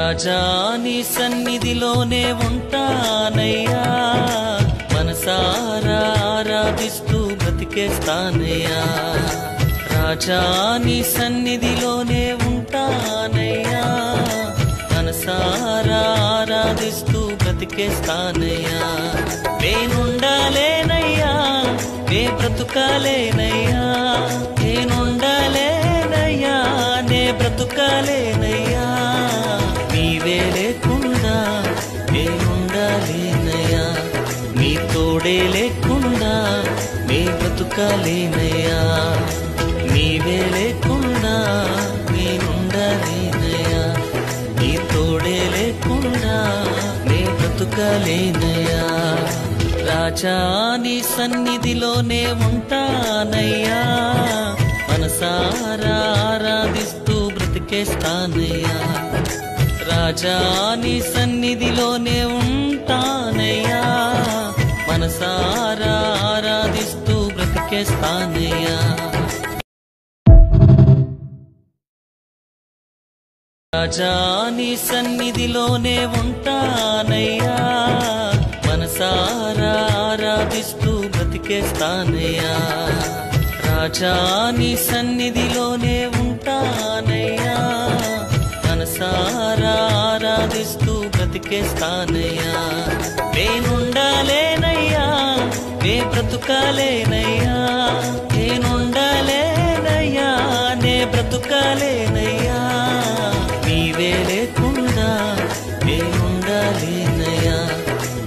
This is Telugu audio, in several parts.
రాజా నీ సన్నిధిలోనే ఉంటానయ్యా, మనసారా ఆరాధిస్తూ బ్రతికేస్తానయ్యా. రాజా నీ సన్నిధిలోనే ఉంటానయ్యా, మనసారా ఆరాధిస్తూ బ్రతికేస్తానయ్యా. నేనుండాలేనయ్యా, నే బ్రతుకాలేనయ్యా, నేనుండాలేనయ్యా, నే బ్రతుకాలేనయ్యా. నీవే లేకుండా నేనుండాలేనయ్యా, నీ తోడే లేకుండా నే బ్రతుకాలేనయ్యా. నీవే లేకుండా నేనుండాలేనయ్యా, నీ తోడే లేకుండా నే బ్రతుకాలేనయ్యా. రాజా నీ సన్నిధిలోనే ఉంటానయ్యా, మనసారా ఆరాధిస్తూ బ్రతికేస్తానయ్యా. రాజా నీ సన్నిధిలోనే ఉంటానయ్యా, మనసారా ఆరాధిస్తూ బ్రతికేస్తానయ్యా. రాజా నీ సన్నిధిలోనే ఉంటానయ్యా, మనసారా ఆరాధిస్తూ బ్రతికేస్తానయ్యా. రాజా నీ సన్నిధిలోనే ఉంటానయ్యా, మనసారా ఆరాధిస్తూ బ్రతికేస్తానయ్యా. నేనుండాలేనయ్యా, నే బ్రతుకాలేనయ్యా, నేనుండాలేనయ్యా, నే బ్రతుకాలేనయ్యా. నీవే లేకుండా నేనుండాలేనయ్యా,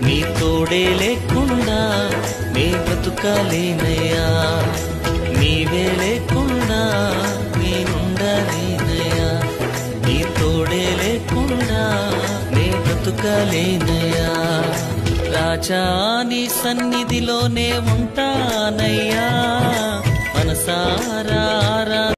నీ తోడే లేకుండా నే బ్రతుకాలేనయ్యా. నీవే లేకుండా నేనుండాలేనయ్యా, నీ తోడే లేకుండా నే బ్రతుకాలేనయ్యా. రాజా నీ సన్నిధిలోనే ఉంటానయ్యా, మనసారా